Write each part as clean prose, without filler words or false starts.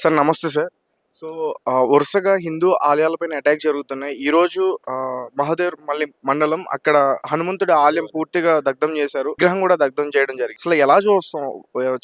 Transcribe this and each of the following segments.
Sir నమస్తే sir. So, వరుసగా Hindu ఆలయాలపైన attack జరుగుతున్నాయి. ఈరోజు మహదేవ్ మళ్ళీ మండలం అక్కడ హనుమంతుడి ఆలయం పూర్తిగా దగ్ధం చేశారు. విగ్రహం కూడా దగ్ధం చేయడం జరిగింది. అసలు ఎలా చూస్తాం?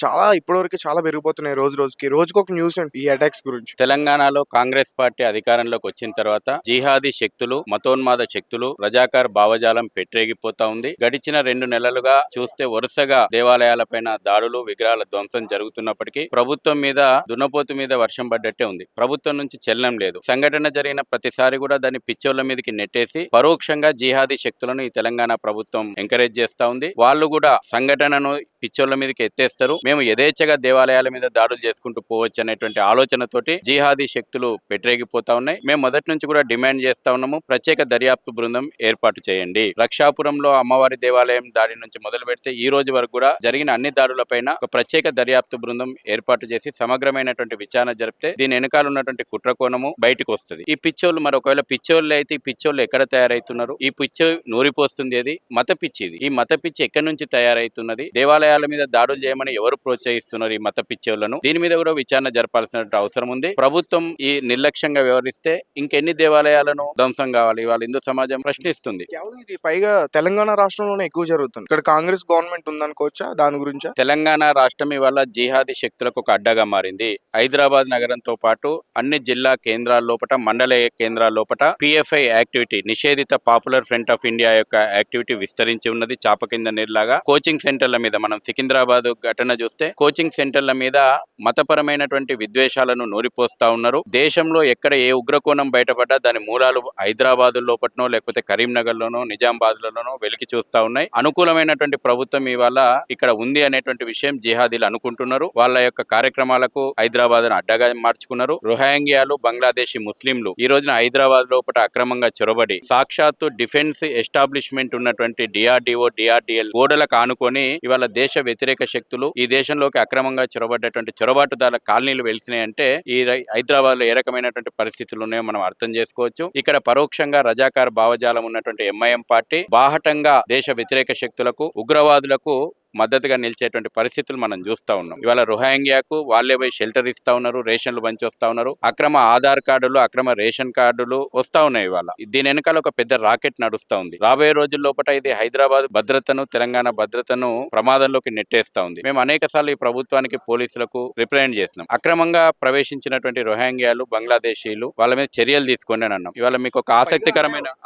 చాలా ఇప్పటివరకు చాలా పెరిగిపోతున్నాయి రోజు రోజుకి. రోజుకొక న్యూస్ ఏంటి ఈ అటాక్స్ గురించి. తెలంగాణలో కాంగ్రెస్ పార్టీ అధికారంలోకి వచ్చిన తర్వాత జిహాదీ శక్తులు, మతోన్మాద శక్తులు, రజాకార్ భావజాలం పెట్టరేగిపోతా ఉంది. గడిచిన 2 నెలలుగా చూస్తే వరుసగా దేవాలయాలపైన దాడులు, విగ్రహాల ధ్వంసం జరుగుతున్నప్పటికీ ప్రభుత్వం మీద దున్నపోతు మీద వర్షం పడ్డట్టే ఉంది. ప్రభుత్వం నుంచి చలనం లేదు. సంఘటన జరిగిన ప్రతిసారి కూడా దాన్ని పిచ్చోళ్ల మీదకి నెట్టేసి పరోక్షంగా జిహాదీ శక్తులను ఈ తెలంగాణ ప్రభుత్వం ఎంకరేజ్ చేస్తా ఉంది. వాళ్ళు కూడా సంఘటనను పిచ్చోళ్ల మీదకి ఎత్తేస్తారు. మేము యథేచ్ఛగా దేవాలయాల మీద దాడులు చేసుకుంటూ పోవచ్చు అనేటువంటి ఆలోచనతోటి జిహాదీ శక్తులు పెట్టరేగిపోతా ఉన్నాయి. మేము మొదటి నుంచి కూడా డిమాండ్ చేస్తా ఉన్నాము, ప్రత్యేక దర్యాప్తు బృందం ఏర్పాటు చేయండి. రక్షాపురంలో అమ్మవారి దేవాలయం దాడి నుంచి మొదలు పెడితే ఈ రోజు వరకు కూడా జరిగిన అన్ని దాడులపైన ఒక ప్రత్యేక దర్యాప్తు బృందం ఏర్పాటు చేసి సమగ్రమైనటువంటి విచారణ జరిపితే దీని వెనకాల ఉన్నటువంటి కుట్రకోణము బయటకు వస్తుంది. ఈ పిచ్చోళ్ళు మరి ఒకవేళ పిచ్చోళ్ళు అయితే ఈ పిచ్చోళ్ళు ఎక్కడ తయారైతున్నారు? ఈ పిచ్చి నూరిపోస్తుంది ఏది? మత పిచ్చి. ఇది ఈ మత పిచ్చి ఎక్కడి నుంచి తయారైతున్నది? దేవాలయాల మీద దాడులు చేయమని ఎవరు ప్రోత్సహిస్తున్నారు ఈ మత పిచ్చోళ్లను? దీని మీద కూడా విచారణ జరపాల్సిన అవసరం ఉంది. ప్రభుత్వం ఈ నిర్లక్ష్యంగా వ్యవహరిస్తే ఇంకెన్ని దేవాలయాలను ధ్వంసం కావాలి? వాళ్ళ హిందూ సమాజం ప్రశ్నిస్తుంది. ఇది పైగా తెలంగాణ రాష్ట్రంలోనే ఎక్కువ జరుగుతుంది. ఇక్కడ కాంగ్రెస్ గవర్నమెంట్ ఉందనుకోవచ్చా దాని గురించి? తెలంగాణ రాష్ట్రం ఇవాళ జిహాదీ శక్తులకు ఒక అడ్డగా మారింది. హైదరాబాద్ నగరంతో పాటు అన్ని జిల్లా కేంద్రాల లోపట, మండల కేంద్రాల లోపట పిఎఫ్ఐ యాక్టివిటీ, నిషేధిత పాపులర్ ఫ్రంట్ ఆఫ్ ఇండియా యొక్క యాక్టివిటీ విస్తరించి ఉన్నది. చాప కింద నీరులాగా కోచింగ్ సెంటర్ల మీద మనం సికింద్రాబాద్ ఘటన చూస్తే కోచింగ్ సెంటర్ల మీద మతపరమైనటువంటి విద్వేషాలను నూరిపోస్తా ఉన్నారు. దేశంలో ఎక్కడ ఏ ఉగ్రకోణం బయటపడ్డా దాని మూలాలు హైదరాబాద్ లోపట్నో లేకపోతే కరీంనగర్ లోనో నిజామాబాద్ లోనో వెలికి చూస్తా ఉన్నాయి. అనుకూలమైనటువంటి ప్రభుత్వం ఇవాళ ఇక్కడ ఉంది అనేటువంటి విషయం జిహాదీలు అనుకుంటున్నారు. వాళ్ళ యొక్క కార్యక్రమాలకు హైదరాబాద్ అడ్డగా మార్చుకున్నారు. రోహింగ్యాలు, బంగ్లాదేశీ ముస్లింలు ఈ రోజున హైదరాబాద్ లోపల అక్రమంగా చొరబడి సాక్షాత్తు డిఫెన్స్ ఎస్టాబ్లిష్మెంట్ ఉన్నటువంటి డిఆర్డిఓ, డిఆర్డిఎల్ గోడలకు ఆనుకొని ఇవాళ దేశ వ్యతిరేక శక్తులు ఈ దేశంలోకి అక్రమంగా చొరబడ్డటువంటి చొరబాటుదారుల కాలనీలు వెలిసినాయంటే ఈ హైదరాబాద్ లో ఏ రకమైనటువంటి పరిస్థితులు ఉన్నాయో మనం అర్థం చేసుకోవచ్చు. ఇక్కడ పరోక్షంగా రజాకార్ భావజాలం ఉన్నటువంటి ఎంఐఎం పార్టీ బాహటంగా దేశ వ్యతిరేక శక్తులకు, ఉగ్రవాదులకు మద్దతుగా నిలిచేటువంటి పరిస్థితులు మనం చూస్తా ఉన్నాం. ఇవాళ రోహింగ్యాకు వాళ్ళే పోయి షెల్టర్ ఇస్తా ఉన్నారు, రేషన్లు పంచి వస్తా ఉన్నారు, అక్రమ ఆధార్ కార్డులు, అక్రమ రేషన్ కార్డులు వస్తా ఉన్నాయి. ఇవాళ దీని వెనకాల ఒక పెద్ద రాకెట్ నడుస్తా ఉంది. రాబోయే రోజుల్లోపట ఇది హైదరాబాద్ భద్రతను, తెలంగాణ భద్రతను ప్రమాదంలోకి నెట్టేస్తా ఉంది. మేము అనేక సార్లు ఈ ప్రభుత్వానికి, పోలీసులకు రిప్రజెంట్ చేసినాం. అక్రమంగా ప్రవేశించినటువంటి రోహింగ్యాలు, బంగ్లాదేశీలు వాళ్ళ మీద చర్యలు తీసుకోండి అని అన్నాం. ఇవాళ మీకు ఒక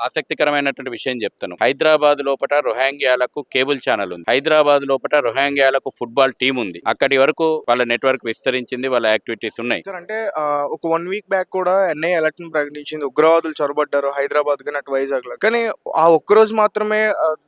ఆసక్తికరమైనటువంటి విషయం చెప్తాను. హైదరాబాద్ లోపట రోహింగ్యాలకు కేబుల్ ఛానల్ ఉంది. హైదరాబాద్ లోపల రోహింగ్యాలకు ఫుట్బాల్ టీం ఉంది. అక్కడి వరకు వాళ్ళ నెట్వర్క్ విస్తరించింది, వాళ్ళ యాక్టివిటీస్ ఉన్నాయి. అంటే ఒక 1 వీక్ బ్యాక్ కూడా ఎన్ఐఏ అలర్ట్ ప్రకటించింది, ఉగ్రవాదులు చొరబడ్డారు హైదరాబాద్ కానీ అటు వైజాగ్ లో. కానీ ఆ ఒక్కరోజు మాత్రమే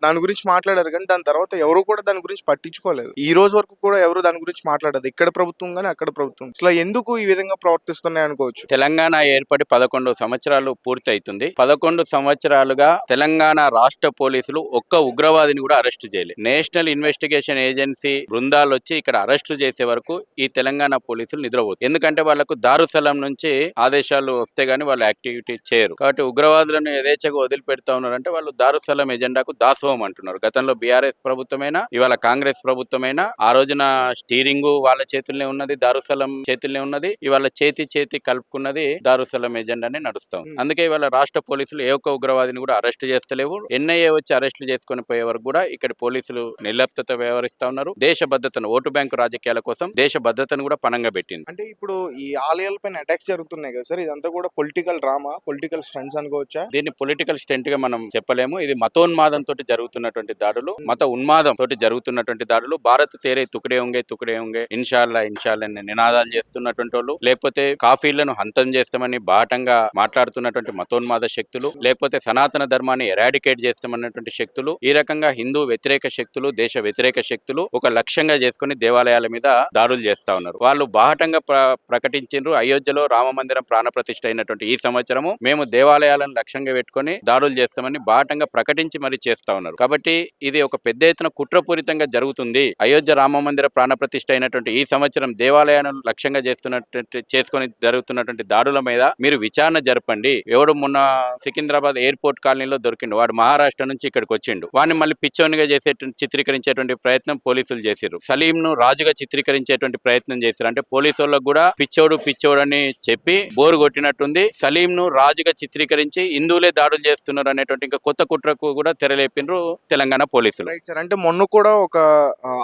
దాని గురించి మాట్లాడారు, కానీ దాని తర్వాత ఎవరు కూడా దాని గురించి పట్టించుకోలేదు. ఈ రోజు వరకు కూడా ఎవరు దాని గురించి మాట్లాడదు, ఇక్కడ ప్రభుత్వం కానీ అక్కడ ప్రభుత్వం. అసలు ఎందుకు ఈ విధంగా ప్రవర్తిస్తున్నాయి అనుకోవచ్చు. తెలంగాణ ఏర్పడి 11 సంవత్సరాలు పూర్తి అవుతుంది. 11 సంవత్సరాలుగా తెలంగాణ రాష్ట్ర పోలీసులు ఒక్క ఉగ్రవాదిని కూడా అరెస్ట్ చేయలేదు. నేషనల్ ఇన్వెస్టిగేషన్ ఏజెన్సీ బృందాలు వచ్చి ఇక్కడ అరెస్టులు చేసే వరకు ఈ తెలంగాణ పోలీసులు నిద్రపోతారు. ఎందుకంటే వాళ్ళకు దారుసలం నుంచి ఆదేశాలు వస్తే గానీ వాళ్ళు యాక్టివిటీ చేయరు. కాబట్టి ఉగ్రవాదులను యథేచ్ఛగా వదిలిపెడతా ఉన్నారంటే వాళ్ళు దారుసలం ఎజెండాకు దాసోహం అంటున్నారు. గతంలో బీఆర్ఎస్ ప్రభుత్వమైనా, ఇవాళ కాంగ్రెస్ ప్రభుత్వమైనా ఆ రోజున స్టీరింగ్ వాళ్ళ చేతుల్లోనే ఉన్నది, దారుసలం చేతుల్లోనే ఉన్నది. ఇవాళ చేతి కలుపుకున్నది దారుసలం ఎజెండానే నడుస్తాం. అందుకే ఇవాళ రాష్ట్ర పోలీసులు ఏ ఒక్క ఉగ్రవాదిని కూడా అరెస్ట్ చేస్తలేవు. ఎన్ఐఏ వచ్చి అరెస్టులు చేసుకుని పోయే వరకు కూడా ఇక్కడ పోలీసులు నిర్లిప్తత వ్యవహరిస్తా ఉన్నారు. దేశ భద్రతను, ఓటు బ్యాంకు రాజకీయాల కోసం దేశ భద్రతను కూడా పణంగా పెట్టింది. అంటే ఇప్పుడు ఈ ఆలయాలపైన అటాక్స్ జరుగుతున్నాయి కదా సార్, ఇదంతా కూడా పొలిటికల్ డ్రామా, పొలిటికల్ స్టంట్స్ అనుకోవచ్చా? దీన్ని పొలిటికల్ స్టెంట్ గా మనం చెప్పలేము. ఇది మతోన్మాదం తోటి జరుగుతున్నటువంటి దాడులు, మత ఉన్మాదం తోటి జరుగుతున్నటువంటి దాడులు. భారత్ తేరే తుకడే ఉంగే ఇన్షాల్లా నినాదాలు చేస్తున్నటువంటి వాళ్ళు, లేకపోతే కాఫీలను హంతం చేస్తామని బాటంగా మాట్లాడుతున్నటువంటి మతోన్మాద శక్తులు, లేకపోతే సనాతన ధర్మాన్ని ఎరాడికేట్ చేస్తామన్నటువంటి శక్తులు, ఈ రకంగా హిందూ వ్యతిరేక శక్తులు, దేశ వ్యతిరేక శక్తులు ఒక లక్ష్యంగా చేసుకుని దేవాలయాల మీద దాడులు చేస్తా ఉన్నారు. వాళ్ళు బాహటంగా ప్రకటించారు, అయోధ్యలో రామ మందిరం ప్రాణ ప్రతిష్ఠ అయినటువంటి ఈ సంవత్సరము మేము దేవాలయాలను లక్ష్యంగా పెట్టుకుని దాడులు చేస్తామని బాహటంగా ప్రకటించి మరి చేస్తా ఉన్నారు. కాబట్టి ఇది ఒక పెద్ద ఎత్తున కుట్రపూరితంగా జరుగుతుంది. అయోధ్య రామ మందిర ప్రాణ ప్రతిష్ఠ అయినటువంటి ఈ సంవత్సరం దేవాలయాలను లక్ష్యంగా చేసుకుని జరుగుతున్నటువంటి దాడుల మీద మీరు విచారణ జరపండి. ఎవడు మొన్న సికింద్రాబాద్ ఎయిర్పోర్ట్ కాలనీలో దొరికిండు, వాడు మహారాష్ట్ర నుంచి ఇక్కడికి వచ్చిండు, వాడిని మళ్ళీ పిచ్చోనిగా చేసేటువంటి చిత్రీకరించేటువంటి ప్రయత్నం పోలీసులు చేసిరు. సలీం ను రాజుగా చిత్రీకరించేటువంటి ప్రయత్నం చేశారు. అంటే పోలీసు వాళ్ళకు కూడా పిచ్చోడు పిచ్చోడు అని చెప్పి బోరు కొట్టినట్టుంది. సలీం ను రాజుగా చిత్రీకరించి హిందువులే దాడులు చేస్తున్నారు అనేటువంటి ఇంకా కొత్త కుట్రకు కూడా తెరలేపినరు తెలంగాణ పోలీసులు. Right sir. అంటే మొన్న కూడా ఒక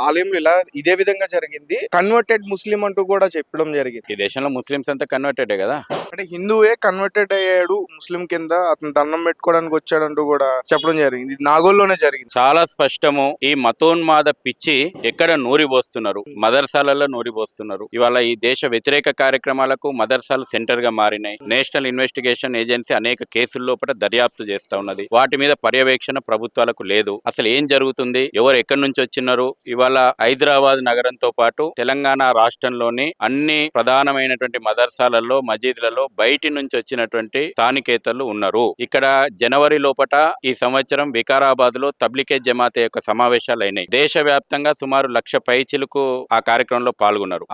ఆలయంలో ఇలా ఇదే విధంగా జరిగింది. కన్వర్టెడ్ ముస్లిం అంటూ కూడా చెప్పడం జరిగింది. ఈ దేశంలో ముస్లిమ్స్ అంతా కన్వర్టెడే కదా. అంటే హిందువే కన్వర్టెడ్ అయ్యాడు ముస్లిం కింద, అతను దండం పెట్టుకోవడానికి వచ్చాడంటూ కూడా చెప్పడం జరిగింది. ఇది నాగోల్లోనే జరిగింది. చాలా స్పష్టము. ఈ మతోన్మాద పిచ్చి ఎక్కడ నూరిపోస్తున్నారు, మదర్సాలలో నూరిపోస్తున్నారు. ఇవాళ ఈ దేశ వ్యతిరేక కార్యక్రమాలకు మదర్సాలు సెంటర్ గా మారినాయి. నేషనల్ ఇన్వెస్టిగేషన్ ఏజెన్సీ అనేక కేసుల లోపల దర్యాప్తు చేస్తా ఉన్నది. వాటి మీద పర్యవేక్షణ ప్రభుత్వాలకు లేదు. అసలు ఏం జరుగుతుంది, ఎవరు ఎక్కడి నుంచి వచ్చినారు? ఇవాళ హైదరాబాద్ నగరంతో పాటు తెలంగాణ రాష్ట్రంలోని అన్ని ప్రధానమైనటువంటి మదర్సాలలో మసీదులలో బయటి నుంచి వచ్చినటువంటి స్థానికేతరులు ఉన్నారు. ఇక్కడ జనవరి లోపట ఈ సంవత్సరం వికారాబాద్ లో తబ్లికే జమాతే యొక్క సమావేశాలు అయినాయి. దేశవ్యాప్తంగా సుమారు 1,00,000 పైచిలకు ఆ కార్యక్రమంలో పాల్గొన్నారు.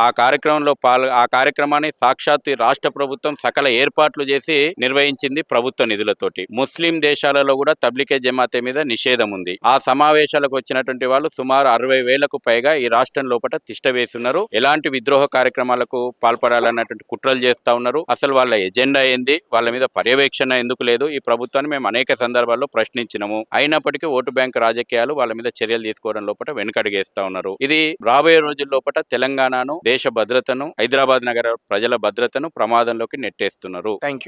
ఆ కార్యక్రమాన్ని సాక్షాత్ రాష్ట్ర ప్రభుత్వం సకల ఏర్పాట్లు చేసి నిర్వహించింది ప్రభుత్వ నిధులతోటి. ముస్లిం దేశాలలో కూడా తబ్లికే జమాతే మీద నిషేధం ఉంది. ఆ సమావేశాలకు వచ్చినటువంటి వాళ్ళు సుమారు 60,000కు పైగా ఈ రాష్ట్రం లోపల తిష్ట వేస్తున్నారు. ఎలాంటి విద్రోహ కార్యక్రమాలకు పాల్పడాలన్నటువంటి కుట్రలు చేస్తా ఉన్నారు. అసలు వాళ్ళ ఎజెండా ఏంది, వాళ్ళ మీద పర్యవేక్షణ ఎందుకు లేదు? ఈ ప్రభుత్వాన్ని మేము అనేక సందర్భాల్లో ప్రశ్నించినాము. అయినప్పటికీ ఓటు బ్యాంక్ రాజకీయాలు వాళ్ళ మీద చర్యలు తీసుకోవడం లోపల వెనుకడుగేస్తా ఉన్నారు. ఇది రాబోయే రోజుల లోపల తెలంగాణను, దేశ భద్రతను, హైదరాబాద్ నగర ప్రజల భద్రతను ప్రమాదంలోకి నెట్టేస్తున్నారు. Thank you.